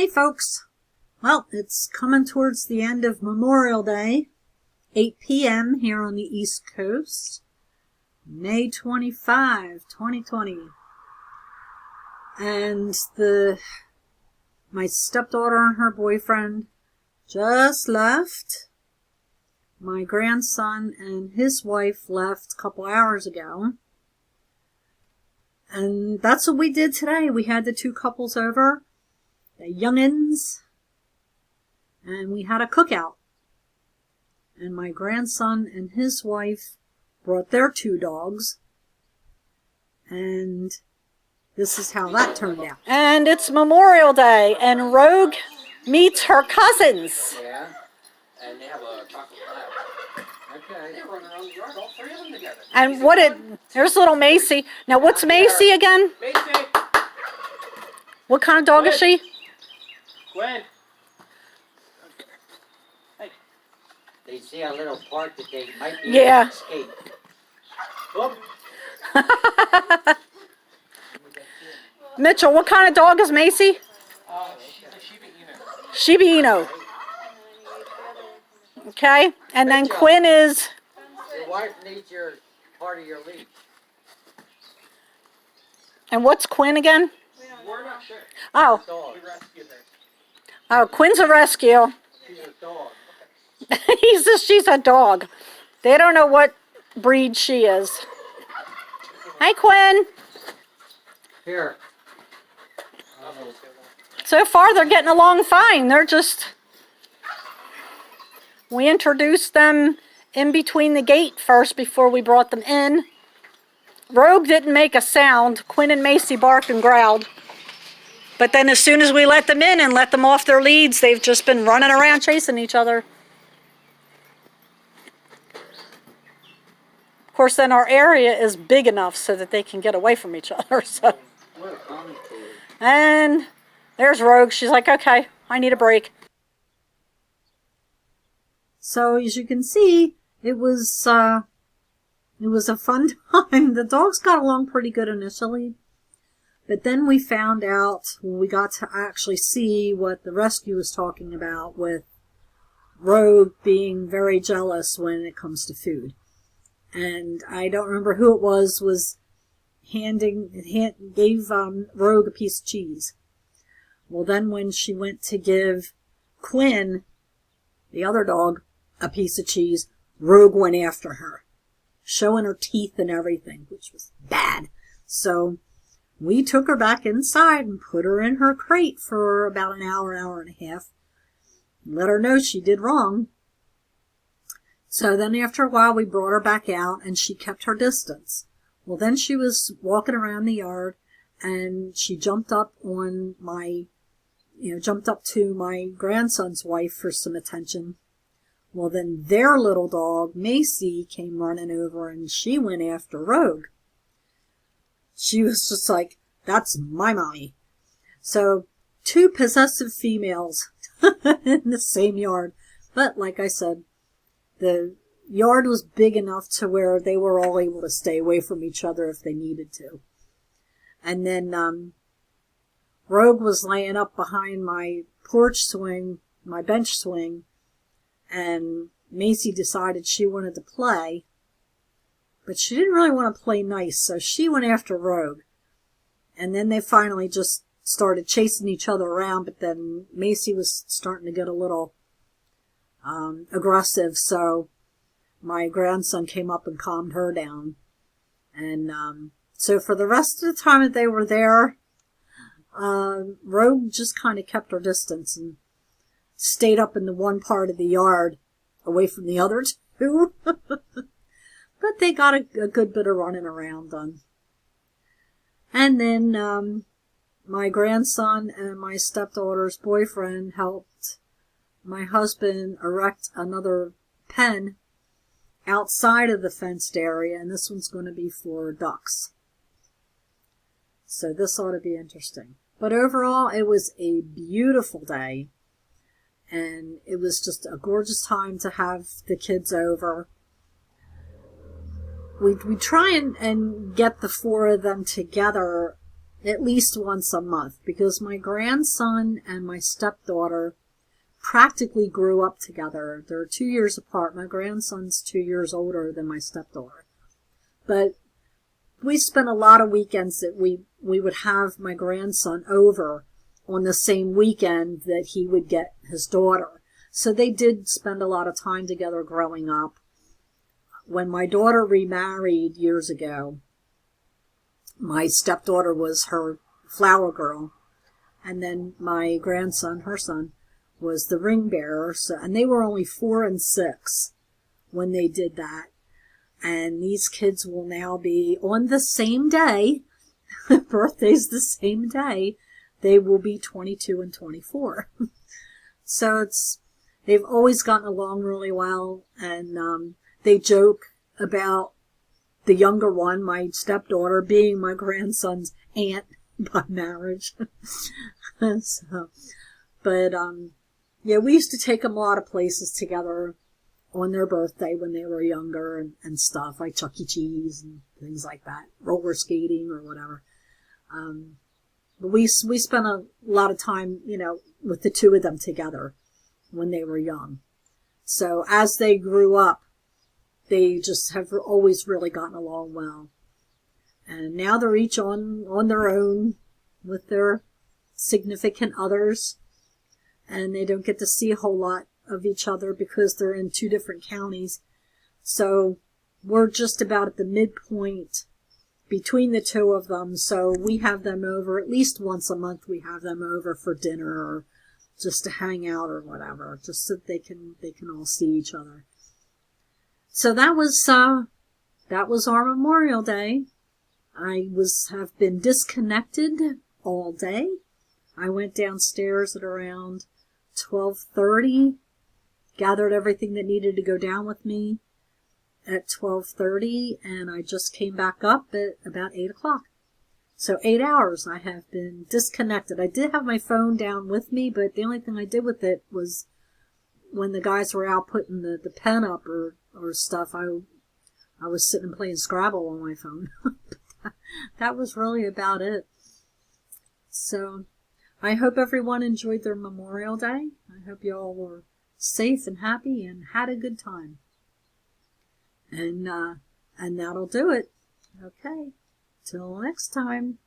Hey folks, well, it's coming towards the end of Memorial Day, 8 p.m. here on the East Coast, May 25, 2020, and my stepdaughter and her boyfriend just left. My grandson and his wife left a couple hours ago, and that's what we did today. We had the two couples over, the youngins, and we had a cookout. And my grandson and his wife brought their two dogs, and this is how that turned out. And it's Memorial Day, and Rogue meets her cousins. Yeah, and they have a chocolate lab. Okay. They run around the yard, all three of them together. And there's little Macy. Now, what's Macy again? Macy! What kind of dog is she? Gwen! Hey. They see a little part that they might be Yeah. able to escape. Whoop. Mitchell, what kind of dog is Macy? Shiba Inu. Okay, and then Mitchell. Quinn is... Your wife needs your part of your leash. And what's Quinn again? We're not sure. Oh, Dog. We rescued her. oh, Quinn's a rescue. She's a dog. She's a dog. They don't know what breed she is. Hi, Quinn. Here. So far, they're getting along fine. We introduced them in between the gate first before we brought them in. Rogue didn't make a sound. Quinn and Macy barked and growled. But then as soon as we let them in and let them off their leads, they've just been running around chasing each other. Of course, then our area is big enough so that they can get away from each other. So. What a commentator. And there's Rogue. She's like, okay, I need a break. So as you can see, it was a fun time. The dogs got along pretty good initially, but then we found out, we got to actually see what the rescue was talking about, with Rogue being very jealous when it comes to food. And I don't remember who it was gave Rogue a piece of cheese. Well, then when she went to give Quinn, the other dog, a piece of cheese, Rogue went after her, showing her teeth and everything, which was bad. So we took her back inside and put her in her crate for about an hour and a half. Let her know she did wrong. So then after a while, we brought her back out, and she kept her distance. Well, then she was walking around the yard, and she jumped up to my grandson's wife for some attention. Well, then their little dog, Macy, came running over, and she went after Rogue. She was just like, that's my mommy. So, two possessive females in the same yard. But like I said, the yard was big enough to where they were all able to stay away from each other if they needed to. And then Rogue was laying up behind my porch swing, my bench swing, and Macy decided she wanted to play, but she didn't really want to play nice, so she went after Rogue. And then they finally just started chasing each other around, but then Macy was starting to get a little aggressive, so my grandson came up and calmed her down. And so for the rest of the time that they were there, Rogue just kind of kept her distance and stayed up in the one part of the yard away from the other two. But they got a good bit of running around done. And then my grandson and my stepdaughter's boyfriend helped my husband erect another pen outside of the fenced area, and this one's going to be for ducks. So this ought to be interesting. But overall, it was a beautiful day, and it was just a gorgeous time to have the kids over. We try and get the four of them together at least once a month, because my grandson and my stepdaughter practically grew up together. They're 2 years apart. My grandson's 2 years older than my stepdaughter. But we spent a lot of weekends that we would have my grandson over on the same weekend that he would get his daughter. So they did spend a lot of time together growing up. When my daughter remarried years ago, my stepdaughter was her flower girl, and then my grandson, her son, was the ring bearer. So, and they were only 4 and 6 when they did that. And these kids will now be on the same day, birthday's the same day, they will be 22 and 24. So they've always gotten along really well, and they joke about the younger one, my stepdaughter, being my grandson's aunt by marriage. So, but yeah, we used to take them a lot of places together on their birthday when they were younger and stuff, like Chuck E. Cheese and things like that, roller skating or whatever. But we spent a lot of time, with the two of them together when they were young. So as they grew up, they just have always really gotten along well. And now they're each on their own with their significant others, and they don't get to see a whole lot of each other because they're in 2 different counties. So we're just about at the midpoint between the 2 of them. So we have them over at least once a month. We have them over for dinner or just to hang out or whatever, just so they can all see each other. So that was our Memorial Day. I have been disconnected all day. I went downstairs at around 12:30, gathered everything that needed to go down with me at 12:30, and I just came back up at about 8 o'clock. So 8 hours I have been disconnected. I did have my phone down with me, but the only thing I did with it was when the guys were out putting the pen up or stuff, I was sitting and playing Scrabble on my phone. That was really about it. So I hope everyone enjoyed their Memorial Day. I hope you all were safe and happy and had a good time. And that'll do it. Okay. Till next time.